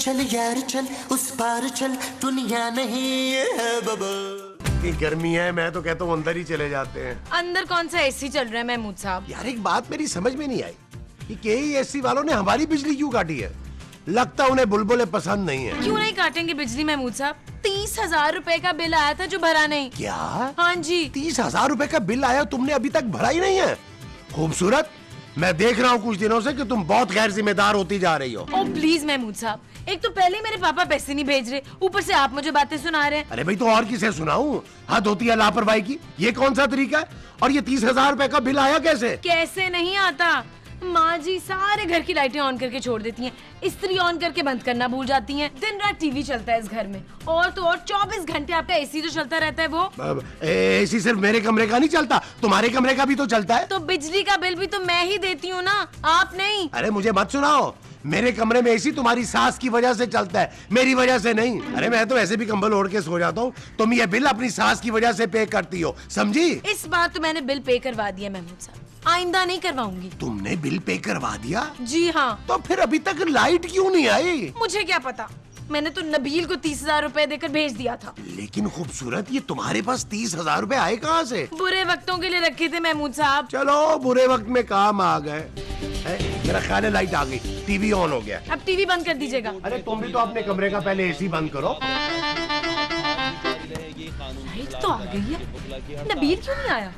चल यार चल, उस पार चल, दुनिया नहीं है बबल। गर्मी है, मैं तो कहता हूँ अंदर ही चले जाते हैं। अंदर कौन सा एसी चल रहा है महमूद साहब? यार एक बात मेरी समझ में नहीं आई कि KESC वालों ने हमारी बिजली क्यों काटी है। लगता उन्हें बुलबुलें पसंद नहीं है। क्यों नहीं काटेंगे बिजली महमूद साहब? 30,000 रुपए का बिल आया था जो भरा नहीं। क्या? हाँ जी। 30,000 रुपए का बिल आया, तुमने अभी तक भरा ही नहीं है। खूबसूरत, मैं देख रहा हूँ कुछ दिनों से कि तुम बहुत गैर जिम्मेदार होती जा रही हो। ओ प्लीज महमूद साहब, एक तो पहले मेरे पापा पैसे नहीं भेज रहे, ऊपर से आप मुझे बातें सुना रहे हैं। अरे भाई तो और किसे सुनाऊं? हद होती है लापरवाही की। ये कौन सा तरीका है? और ये 30,000 रुपए का बिल आया कैसे? कैसे नहीं आता? माँ जी सारे घर की लाइटें ऑन करके छोड़ देती हैं, इस्त्री ऑन करके बंद करना भूल जाती हैं, दिन रात टीवी चलता है इस घर में, और तो और 24 घंटे आपका एसी तो चलता रहता है। वो एसी सिर्फ मेरे कमरे का नहीं चलता, तुम्हारे कमरे का भी तो चलता है। तो बिजली का बिल भी तो मैं ही देती हूँ ना, आप नहीं। अरे मुझे मत सुनाओ, मेरे कमरे में एसी तुम्हारी सास की वजह से चलता है, मेरी वजह से नहीं। अरे मैं तो ऐसे भी कंबल ओढ़ के सो जाता हूँ, तुम ये बिल अपनी सास की वजह से पे करती हो, समझी? इस बार तो मैंने बिल पे करवा दिया महमूद साहब, आइंदा नहीं करवाऊंगी। तुमने बिल पे करवा दिया? जी हाँ। तो फिर अभी तक लाइट क्यों नहीं आई? मुझे क्या पता, मैंने तो नबील को 30,000 रुपए देकर भेज दिया था। लेकिन खूबसूरत, ये तुम्हारे पास 30,000 रुपए आए कहाँ से? बुरे वक्तों के लिए रखे थे महमूद साहब। चलो बुरे वक्त में काम आ गए। मेरा ख्याल है लाइट आ गई, टीवी ऑन हो गया। अब टीवी बंद कर दीजिएगा। अरे तुम भी तो अपने कमरे का पहले एसी बंद करो। लाइट तो आ गई है, नबील क्यों नहीं आया?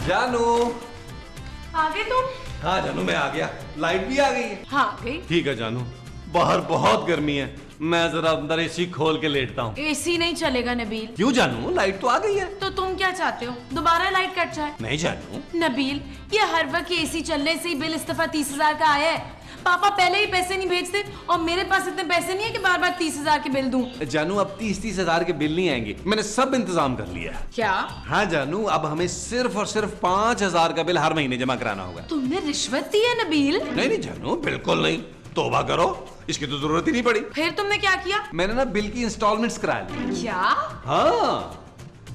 जानू, आ गए तुम? हाँ जानू मैं आ गया, लाइट भी आ गई है। हाँ आ गई। ठीक है जानू, बाहर बहुत गर्मी है, मैं जरा अंदर एसी खोल के लेटता हूँ। एसी नहीं चलेगा नबील। क्यों जानू, लाइट तो आ गई है। तो तुम क्या चाहते हो, दोबारा लाइट कट जाए? नहीं जानू। नबील, ये हर वक्त एसी चलने से ही बिल इस दफा 30,000 का आया है। पापा पहले ही पैसे नहीं भेजते और मेरे पास इतने पैसे नहीं है कि बार बार 30,000 के बिल दूं। जानू अब 30,000 के बिल नहीं आएंगे, मैंने सब इंतजाम कर लिया है। क्या? हाँ जानू, अब हमें सिर्फ और सिर्फ 5,000 का बिल हर महीने जमा कराना होगा। तुमने रिश्वत दी है नबील? नहीं जानू, बिल्कुल नहीं, तौबा करो, इसकी तो जरूरत ही नहीं पड़ी। फिर तुमने क्या किया? मैंने ना बिल की इंस्टॉलमेंट्स करा ली। क्या? हाँ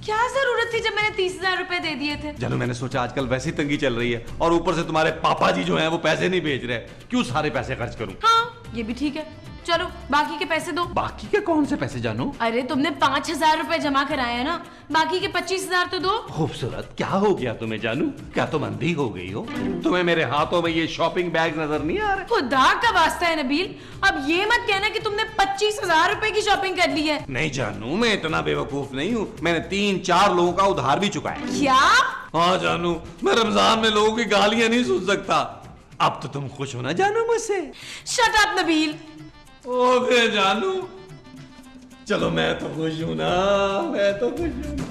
क्या जरूरत थी जब मैंने 30,000 रुपए दे दिए थे? जानू मैंने सोचा आजकल वैसी तंगी चल रही है और ऊपर से तुम्हारे पापा जी जो हैं वो पैसे नहीं भेज रहे, क्यों सारे पैसे खर्च करूं? हाँ ये भी ठीक है, चलो बाकी के पैसे दो। बाकी के कौन से पैसे जानू? अरे तुमने 5,000 रुपए जमा कराए हैं ना, बाकी के 25,000 तो दो। खूबसूरत, क्या हो गया तुम्हें जानू? क्या तुम अंधी हो गई हो? तुम्हें मेरे हाथों में ये शॉपिंग बैग नजर नहीं आ रहे? खुदा का वास्ता है नबील, अब ये मत कहना कि तुमने 25,000 रुपए की शॉपिंग कर ली है। नहीं जानू, मैं इतना बेवकूफ नहीं हूँ, मैंने 3-4 लोगों का उधार भी चुकाया। क्या? हाँ जानू, मैं रमजान में लोगों की गालियां नहीं सुन सकता। अब तो तुम खुश हो ना जानू मुझसे? Shut up Nabeel. ओके जानू, चलो मैं तो खुश हूं ना, मैं तो खुश हूं ना।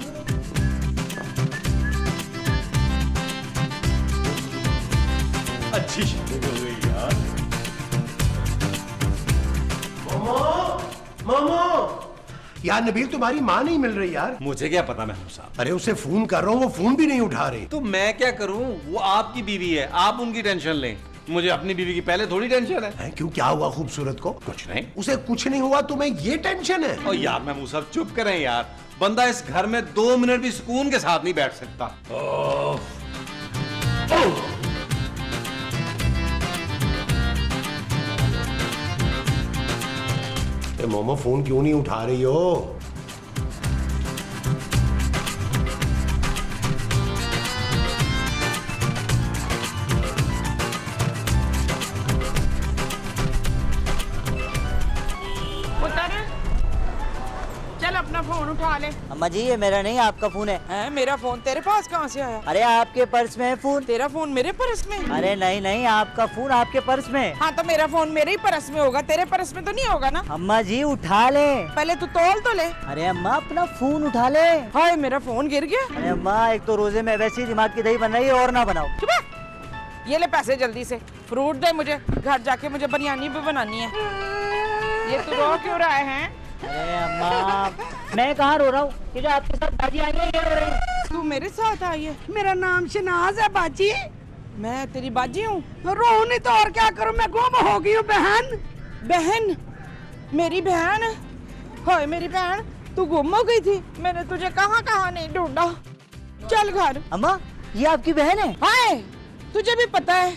अच्छी शॉपिंग हो गई यार। मामा यार, नबील तुम्हारी माँ नहीं मिल रही यार। मुझे क्या पता महमूद साहब। अरे उसे फोन कर रहा हूँ, वो फोन भी नहीं उठा रही। तो मैं क्या करूं, वो आपकी बीवी है, आप उनकी टेंशन लें, मुझे अपनी बीवी की पहले थोड़ी टेंशन है। क्यों, क्या हुआ खूबसूरत को? कुछ नहीं। उसे कुछ नहीं हुआ, तुम्हें ये टेंशन है? और यार महमूद साहब चुप करें यार, बंदा इस घर में 2 मिनट भी सुकून के साथ नहीं बैठ सकता। मोमो फोन क्यों नहीं उठा रही हो? चल अपना फोन उठा ले। अम्मा जी ये मेरा नहीं, आपका फोन है। मेरा फोन तेरे पास कहाँ से आया? अरे आपके पर्स में है फोन। तेरा फोन मेरे पर्स में? अरे नहीं नहीं, आपका फोन आपके पर्स में। हाँ तो मेरा फोन मेरे ही पर्स में होगा, तेरे पर्स में तो नहीं होगा ना। अम्मा जी उठा ले। पहले तू तोल तो ले। अरे अम्मा अपना फोन उठा ले। हाय मेरा फोन गिर गया। अरे अम्मा एक तो रोजे में वैसे ही दिमाग की दही बन रही है, और ना बनाओ। चुप है। ये ले पैसे जल्दी से, फ्रूट दे मुझे, घर जाके मुझे बिरयानी भी बनानी है। ये तू रो क्यों रहा है? अरे अम्मा मैं कहाँ रो रहा हूँ, ये जो आपके साथ बाजी आई है ये रो रही है। तू मेरे साथ आई है? मेरा नाम शनाज है बाजी। मैं तेरी बाजी हूँ? रो नहीं तो और क्या करूं, मैं गुम हो गई हूँ बहन। बहन? मेरी बहन? हाय मेरी बहन, तू गुम हो गई थी, मैंने तुझे कहाँ कहाँ नहीं ढूंढा। चल घर। अम्मा ये आपकी बहन है? हाय तुझे भी पता है।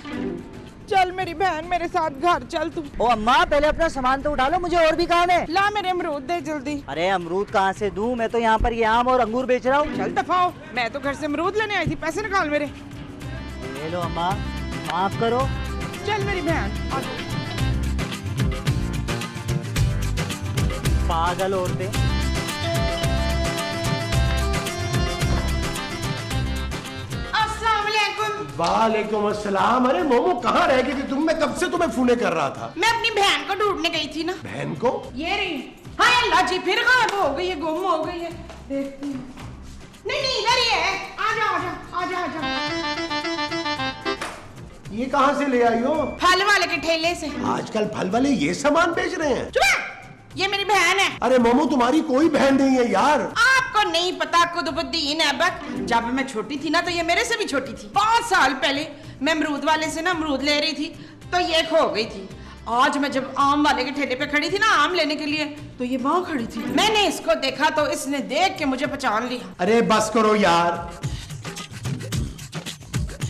चल मेरी बहन मेरे साथ घर चल तू। ओ अम्मा पहले अपना सामान तो उठा लो, मुझे और भी काम है। ला मेरे अमरूद दे जल्दी। अरे अमरूद कहाँ से दूं, मैं तो यहाँ पर ये आम और अंगूर बेच रहा हूँ। चल दफा हो, मैं तो घर से अमरूद लेने आई थी, पैसे निकाल मेरे। ले लो अम्मा, माफ करो। चल मेरी बहन आ जाओ। पागल औरतें। अस्सलाम वालेकुम। वालेकुम अस्सलाम। अरे मोमो कहाँ रह गई थी तुम? मैं कब से तुम्हें फोन कर रहा था। मैं अपनी बहन को ढूंढने गई थी ना। बहन को? ये रही। हाय अल्लाह जी, फिर गायब हो गई है, गुम हो गई है। देखती हूँ। नहीं नहीं इधर ही है। आजा आजा आजा आजा। ये कहाँ से ले आई हो? फल वाले के ठेले से। आजकल फल वाले ये सामान बेच रहे हैं? चुप! ये मेरी बहन है। अरे मोमो तुम्हारी कोई बहन नहीं है यार। आपको नहीं पता कुतुबुद्दीन ऐबक, जब मैं छोटी थी ना तो ये मेरे से भी छोटी थी। 5 साल पहले मैं अमरूद वाले से ना अमरूद ले रही थी तो ये खो गई थी। आज मैं जब आम वाले के ठेले पे खड़ी थी ना आम लेने के लिए, तो ये वहां खड़ी थी। मैंने इसको देखा तो इसने देख के मुझे पहचान लिया। अरे बस करो यार।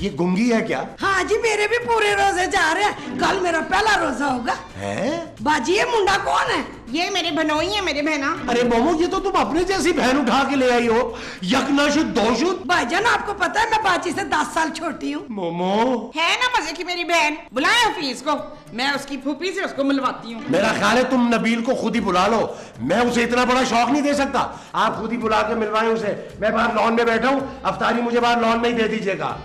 ये गुंगी है क्या? हाँ जी, मेरे भी पूरे रोजे जा रहे हैं, कल मेरा पहला रोजा होगा। है? बाजी ये मुंडा कौन है? ये मेरे भनोई है, मेरे बहना। अरे मोमो ये तो तुम अपने जैसी बहन उठा के ले आई हो। यकनाशुद दोशुद। भाईजान आपको पता है मैं बाजी से 10 साल छोटी हूँ। मोमो है ना मजे की मेरी बहन। बुलाए हफीज को, मैं उसकी फूफी से उसको मिलवाती हूँ। मेरा ख्याल है तुम नबील को खुद ही बुला लो, मैं उसे इतना बड़ा शौक नहीं दे सकता। आप खुद ही बुला के मिलवाएं उसे। मैं बाहर लॉन में बैठा हूँ, अफ्तारी मुझे बाहर लॉन में ही दे दीजिएगा।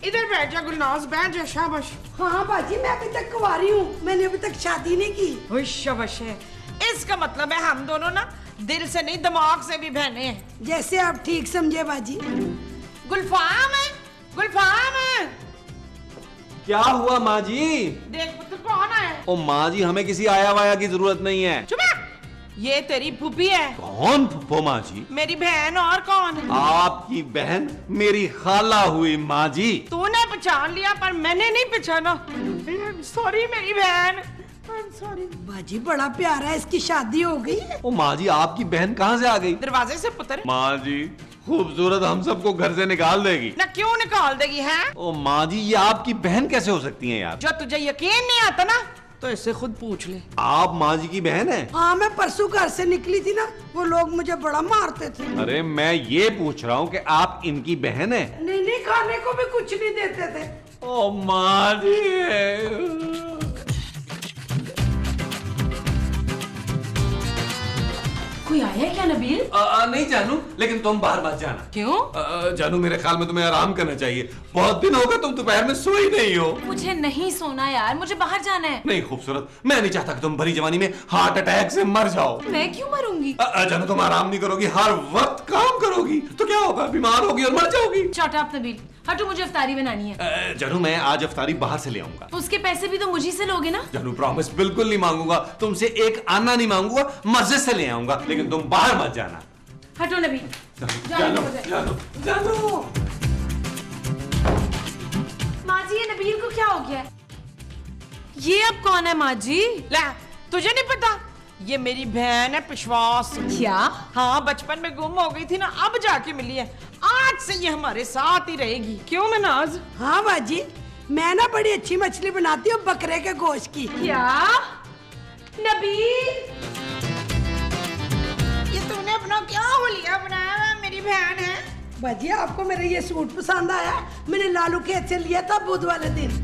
इधर बैठ जा गुलनाज, बैठ जा। शाबाश। हाँ बाजी मैं अभी तक कुंवारी हूँ, मैंने अभी तक शादी नहीं की। शाबाश है। इसका मतलब है हम दोनों ना दिल से नहीं दिमाग से भी बहने हैं। जैसे आप ठीक समझे बाजी। गुलफाम है, गुलफाम है। क्या हुआ माँ जी? देख पुत्र कौन है। ओ माँ जी हमें किसी आया वाया की जरूरत नहीं है। चुप! ये तेरी फूफी है। कौन फूफो माँ जी? मेरी बहन। और कौन? आपकी बहन, मेरी खाला हुई माँ जी। तूने पहचान लिया पर मैंने नहीं पहचाना। सॉरी मेरी बहन, सॉरी। बाजी बड़ा प्यारा है, इसकी शादी हो गई है। ओ माँ जी आपकी बहन कहाँ से आ गई? दरवाजे से पुत्र। माँ जी खूबसूरत हम सबको घर से निकाल देगी। ना क्यों निकाल देगी है? ओ माँ जी ये आपकी बहन कैसे हो सकती हैं यार? जो तुझे यकीन नहीं आता ना तो इससे खुद पूछ ले। आप माँ जी की बहन है? हाँ मैं परसों घर से निकली थी ना, वो लोग मुझे बड़ा मारते थे। अरे मैं ये पूछ रहा हूँ कि आप इनकी बहन है? नहीं नहीं, खाने को भी कुछ नहीं देते थे। ओ माँ जी कोई आया है क्या नबील? नहीं जानू, लेकिन तुम बाहर मत जाना। क्यों? जानू मेरे ख्याल में तुम्हें आराम करना चाहिए। बहुत दिन हो गए तुम दोपहर में सोई नहीं हो। मुझे नहीं सोना यार, मुझे बाहर जाना है। नहीं खूबसूरत, मैं नहीं चाहता कि तुम भरी जवानी में हार्ट अटैक से मर जाओ। मैं क्यों मरूंगी? जानू तुम आराम नहीं करोगी, हर वक्त काम करोगी तो क्या होगा? बीमार होगी और मर जाओगी। शट अप नबील, हटो, मुझे अफ्तारी बनानी है। जानू मैं आज अफ्तारी बाहर से ले आऊंगा। उसके पैसे भी तो मुझी से लोगे ना? जानू प्रॉमिस बिल्कुल नहीं मांगूंगा, तुमसे एक आना नहीं मांगूंगा, मस्जिद से ले आऊंगा, लेकिन तुम बाहर मत जाना। हटो नबील। जानू जानू जानू। माँ जी ये नबील को क्या हो गया? ये अब कौन है माँ जी? ला तुझे नहीं पता, ये मेरी बहन है पिशवास। क्या? हाँ बचपन में गुम हो गई थी ना, अब जाके मिली है। आज से ये हमारे साथ ही रहेगी। क्यों मनाज? हाँ बाजी, मैं ना बड़ी अच्छी मछली बनाती हूँ बकरे के गोश्त की। क्या? नबील ये तूने अपना क्या हुलिया बनाया है? मेरी बहन है। बाजी आपको मेरा ये सूट पसंद आया? मैंने लालू खेत से लिया था बुध वाले दिन।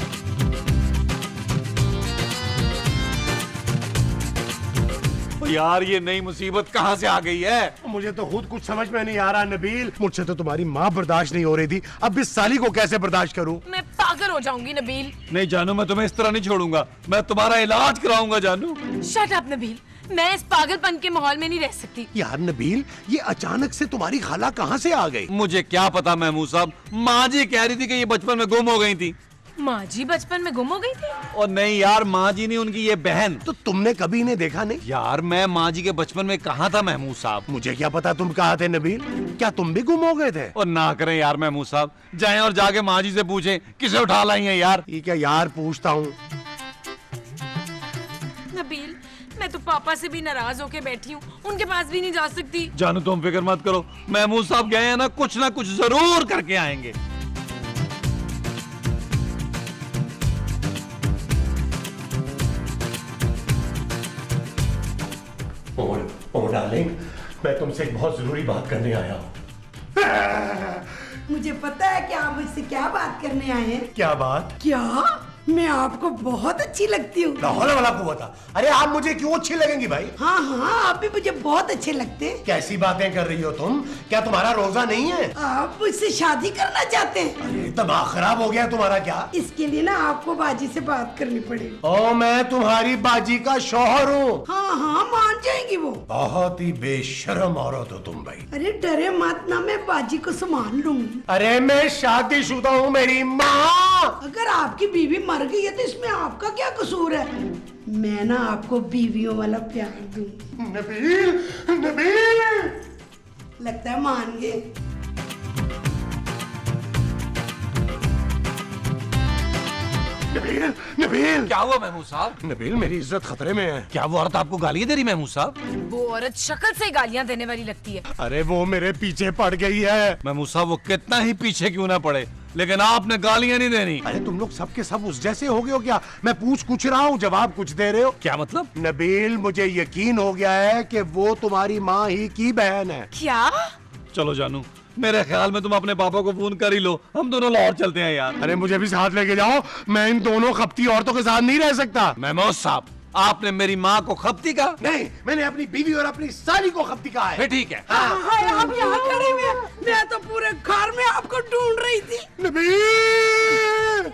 यार ये नई मुसीबत कहाँ से आ गई है? मुझे तो खुद कुछ समझ में नहीं आ रहा नबील। मुझसे तो तुम्हारी माँ बर्दाश्त नहीं हो रही थी, अब इस साली को कैसे बर्दाश्त करूं? मैं पागल हो जाऊंगी नबील। नहीं जानू मैं तुम्हें इस तरह नहीं छोड़ूंगा, मैं तुम्हारा इलाज कराऊंगा जानू। शट अप नबील, मैं इस पागलपन के माहौल में नहीं रह सकती। यार नबील ये अचानक से तुम्हारी खाला कहाँ से आ गई? मुझे क्या पता महमूद साहब, माँ जी कह रही थी कि ये बचपन में गुम हो गई थी। माँ जी बचपन में गुम हो गई थी? और नहीं यार, माँ जी नहीं, उनकी ये बहन। तो तुमने कभी इन्हें देखा नहीं? यार मैं माँ जी के बचपन में कहाँ था महमूद साहब? मुझे क्या पता तुम कहाँ थे नबील, क्या तुम भी गुम हो गए थे? और ना करें यार महमूद साहब, जाएं और जाके माँ जी से पूछें किसे उठा लाई है यार। ठीक है यार, पूछता हूँ। नबील, मैं तो पापा से भी नाराज होके बैठी हूँ, उनके पास भी नहीं जा सकती। जानू तुम फिक्र मत करो, महमूद साहब गए हैं ना कुछ जरूर करके आएंगे। ओ डार्लिंग, मैं तुमसे एक बहुत जरूरी बात करने आया हूँ। मुझे पता है कि आप मुझसे क्या बात करने आए हैं। क्या बात? क्या मैं आपको बहुत अच्छी लगती हूँ? लाहौल वाला कुव्वत। अरे आप मुझे क्यों अच्छी लगेंगी भाई? हाँ हाँ, आप भी मुझे बहुत अच्छे लगते हैं। कैसी बातें कर रही हो तुम? क्या तुम्हारा रोजा नहीं है? आप मुझसे शादी करना चाहते हैं? अरे दिमाग खराब हो गया तुम्हारा क्या? इसके लिए ना आपको बाजी से बात करनी पड़ेगी। ओ मैं तुम्हारी बाजी का शौहर हूँ। हाँ हाँ, मान जाएंगी वो। बहुत ही बेशर्म औरत हो तुम भाई। अरे डरे मत ना, मैं बाजी को संभाल लूंगी। अरे मैं शादीशुदा हूँ मेरी माँ। अगर आपकी बीवी मर गई है तो इसमें आपका क्या कसूर है? मैं ना आपको बीवियों वाला प्यार दूं। नबील, नबील। लगता है मान गए। नबील, नबील। क्या हुआ महमूद साहब? नबील, मेरी इज्जत खतरे में है। क्या वो औरत आपको गालियाँ दे रही महमूद साहब? वो औरत शक्ल से गालियाँ देने वाली लगती है। अरे वो मेरे पीछे पड़ गई है। महमूद साहब वो कितना ही पीछे क्यों ना पड़े, लेकिन आपने गालियाँ नहीं देनी। अरे तुम लोग सबके सब उस जैसे हो गए हो क्या? मैं पूछ कुछ रहा हूँ, जवाब कुछ दे रहे हो। क्या मतलब? नबील, मुझे यकीन हो गया है कि वो तुम्हारी माँ ही की बहन है। क्या? चलो जानू, मेरे ख्याल में तुम अपने पापा को फोन कर ही लो, हम दोनों लाहौर चलते हैं यार। अरे मुझे भी साथ लेके जाओ, मैं इन दोनों खपती औरतों के साथ नहीं रह सकता। महमूद साहब, आपने मेरी माँ को खपती कहा? नहीं, मैंने अपनी बीवी और अपनी साली को खपती कहा है। फिर ठीक है। हाय, आप यहाँ खड़े हुए हैं। मैं तो पूरे घर में आपको ढूंढ रही थी। नबील।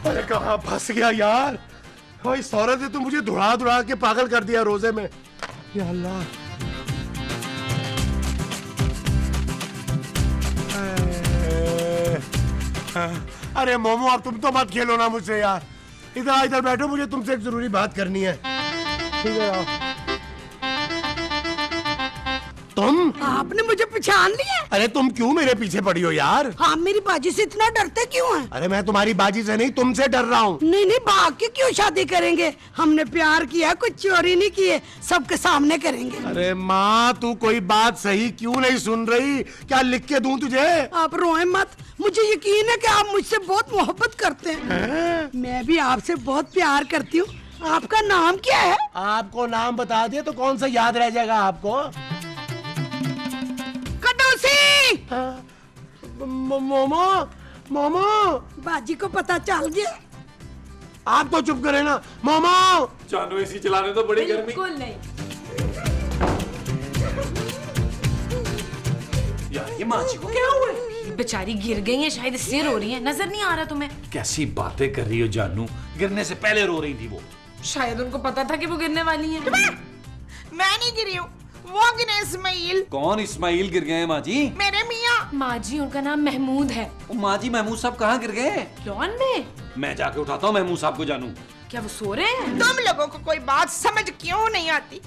अरे कहाँ फंस गया यार? भाई इस औरत ने तो मुझे धुड़ा धुड़ा के पागल कर दिया रोजे में। या अल्लाह। अरे मोमो, अब तुम तो मत खेलो ना मुझसे यार। इधर इधर बैठो, मुझे तुमसे एक जरूरी बात करनी है। ठीक है, आओ। तुम? आपने मुझे पहचान लिया? अरे तुम क्यों मेरे पीछे पड़ी हो यार? आप मेरी बाजी से इतना डरते क्यों हैं? अरे मैं तुम्हारी बाजी से नहीं, तुमसे डर रहा हूँ। नहीं नहीं, भाग के क्यों शादी करेंगे? हमने प्यार किया, कुछ चोरी नहीं किए, सबके सामने करेंगे। अरे माँ, तू कोई बात सही क्यों नहीं सुन रही? क्या लिख के दूं तुझे? आप रोए मत, मुझे यकीन है कि आप मुझसे बहुत मोहब्बत करते हैं। मैं भी आपसे बहुत प्यार करती हूँ। आपका नाम क्या है? आपको नाम बता दिया तो कौन सा याद रह जाएगा आपको? मोमो, मोमो। बाजी को पता चल गया। आप तो चुप करे ना मोमो। जानू एसी चलाने तो बड़ी गर्मी। बिल्कुल नहीं। यार ये माँ जी को क्या हुआ है? बेचारी गिर गई है, शायद इसलिए रो रही है। नजर नहीं आ रहा तुम्हें? कैसी बातें कर रही हो जानू, गिरने से पहले रो रही थी वो। शायद उनको पता था कि वो गिरने वाली है। मैं नहीं गिरी हूँ, वो गिरे इस्माइल। कौन इस्माइल गिर गए हैं माँ जी? मेरे मियाँ। माँ जी, उनका नाम महमूद है। माँ जी, महमूद साहब कहाँ गिर गए? लॉन में। मैं जाके उठाता हूँ महमूद साहब को जानू। क्या वो सो रहे हैं? तुम लोगों को कोई बात समझ क्यों नहीं आती?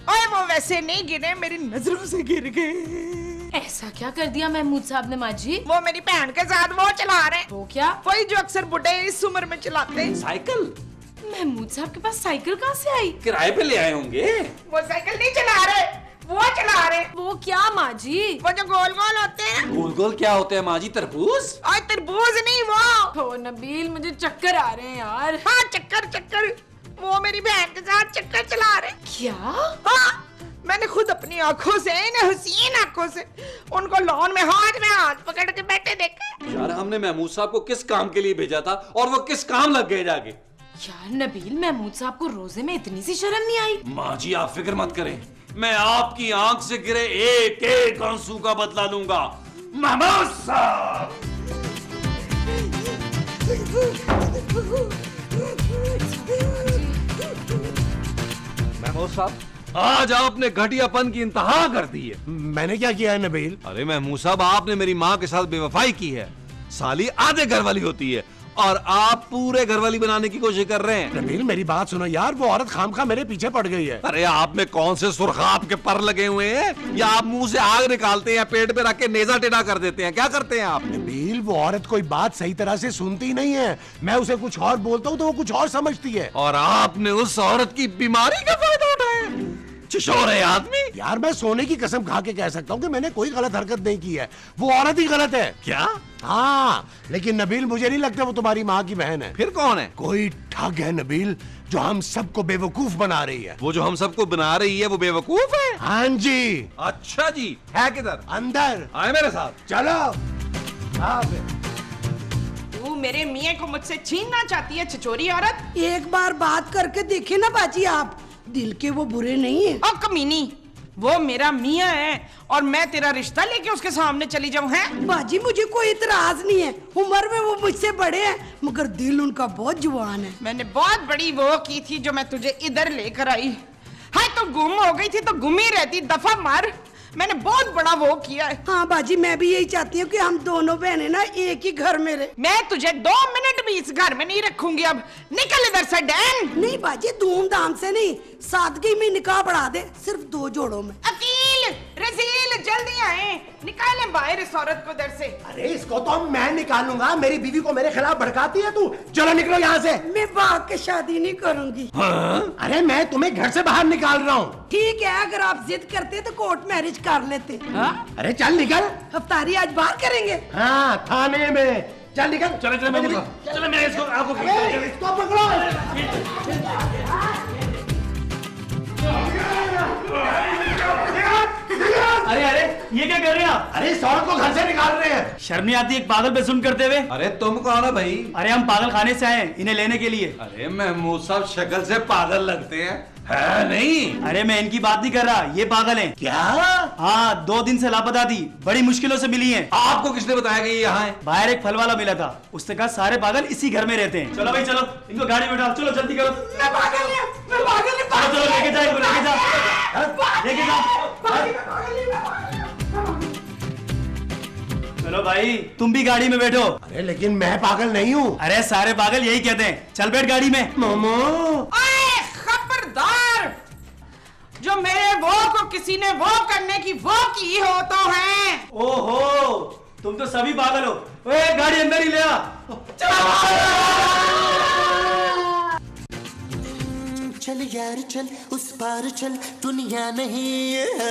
और वो वैसे नहीं गिरे, मेरी नजरों से गिर गए। ऐसा क्या कर दिया महमूद साहब ने माँ जी? वो मेरी बहन के साथ वो चला रहे। वो क्या? वही जो अक्सर बुढ़े इस उम्र में चलाते हैं। साइकिल? महमूद साहब के पास साइकिल कहाँ से आई? किराए पे ले आए होंगे। वो साइकिल नहीं चला रहे, वो चला रहे। वो क्या माँ जी? वो जो गोल गोल होते हैं। गोल गोल क्या होते हैं माँ जी? तरबूज? और तरबूज नहीं वो। ओ नबील, मुझे चक्कर आ रहे हैं यार। हाँ चक्कर चक्कर, वो मेरी बहन के साथ चक्कर चला रहे। क्या? हाँ, मैंने खुद अपनी आंखों से, इन हसीन आंखों से उनको लॉन में हाथ पकड़ के बैठे देखा। यार हमने महमूद साहब को किस काम के लिए भेजा था और वो किस काम लग गए जाके? यार नबील, महमूद साहब को रोजे में इतनी सी शर्म नहीं आई? माँ जी आप फिक्र मत करें, मैं आपकी आंख से गिरे एक एक आंसू का बदला लूंगा। महमूद साहब, महमूद साहब, आज आपने घटियापन की इंतहा कर दी है। मैंने क्या किया है नबील? अरे महमूद साहब, आपने मेरी माँ के साथ बेवफाई की है। साली आधे घर वाली होती है और आप पूरे घरवाली बनाने की कोशिश कर रहे हैं। नबील मेरी बात सुनो यार, वो औरत खामखा मेरे पीछे पड़ गई है। अरे आप में कौन से सुर्खाब के पर लगे हुए हैं? या आप मुंह से आग निकालते हैं, पेट पे रख के नेजा टेढ़ा कर देते हैं? क्या करते हैं आप? नबील वो औरत कोई बात सही तरह से सुनती नहीं है। मैं उसे कुछ और बोलता हूँ तो वो कुछ और समझती है। और आपने उस औरत की बीमारी का फायदा उठाया। चिशोर है आदमी। यार मैं सोने की कसम खा के कह सकता हूँ कि मैंने कोई गलत हरकत नहीं की है। वो औरत ही गलत है। क्या? हाँ, लेकिन नबील मुझे नहीं लगता वो तुम्हारी माँ की बहन है। फिर कौन है? कोई ठग है नबील, जो हम सबको बेवकूफ बना रही है। वो जो हम सबको बना रही है वो बेवकूफ है? हाँ जी। अच्छा जी, है किधर? अंदर आए मेरे साथ। चलो। हाँ तू मेरे मियाँ को मुझसे छीनना चाहती है, छिचोरी औरत। एक बार बात करके देखे ना बाजी, आप दिल के वो बुरे नहीं है। ओ कमीनी, वो मेरा मियाँ है और मैं तेरा रिश्ता लेके उसके सामने चली जाऊं? हैं बाजी मुझे कोई इतराज नहीं है, उम्र में वो मुझसे बड़े हैं, मगर दिल उनका बहुत जुबान है। मैंने बहुत बड़ी वो की थी जो मैं तुझे इधर लेकर आई। हाय तो गुम हो गई थी तो गुम ही रहती, दफा मार। मैंने बहुत बड़ा वो किया है। हाँ बाजी, मैं भी यही चाहती हूँ कि हम दोनों बहनें ना एक ही घर में रहे। मैं तुझे 2 मिनट भी इस घर में नहीं रखूंगी। अब निकल इधर से डैन। नहीं बाजी, धूमधाम से नहीं, सादगी में निकाह बढ़ा दे, सिर्फ 2 जोड़ों में। अकील, रजील, जल्दी आए, निकाले बाहर इस औरत को इधर से। अरे इसको तो मैं निकालूंगा, मेरी बीवी को मेरे खिलाफ भड़काती है तू। चलो निकलो यहाँ से। मैं भाग के शादी नहीं करूंगी। हाँ? अरे मैं तुम्हें घर से बाहर निकाल रहा हूँ। ठीक है, अगर आप जिद करते तो कोर्ट मैरिज कर लेते। अरे चल निकल। अफ्तारी आज बाहर करेंगे। हाँ थाने में। चल निकल। चले चले मैं चलो मैं इसको आपको अरे, इसको पकड़ो। अरे अरे, ये क्या कर रहे हैं आप? अरे इस औरत को घर से निकाल रहे हैं। शर्म नहीं आती एक पागल पे सुन करते हुए? अरे तुम कौन हो भाई? अरे हम पागल खाने से आए हैं इन्हें लेने के लिए। अरे महमूद साहब शक्ल से पागल लगते हैं, है नहीं? अरे मैं इनकी बात नहीं कर रहा, ये पागल हैं। क्या? हाँ, 2 दिन से लापता थी, बड़ी मुश्किलों से मिली हैं। आपको किसने बताया कि ये यहाँ है? बाहर एक फल वाला मिला था, उसने कहा सारे पागल इसी घर में रहते हैं। चलो भाई चलो, इनको गाड़ी में बैठाओ, चलो जल्दी करो। मैं पागल नहीं, मैं पागल नहीं, चलो चलो लेके जाओ, लेके जाओ, लेके जाओ। चलो भाई, तुम भी गाड़ी में बैठो। अरे लेकिन मैं पागल नहीं हूँ। अरे सारे पागल यही कहते हैं, चल बैठ गाड़ी में। मोमो। ओए खबरदार, जो मेरे वो को किसी ने वो करने की वो की हो तो है। ओहो, तुम तो सभी पागल हो। ओए गाड़ी अंदर ही ले आ। चल यार चल, उस पार चल, दुनिया नहीं है।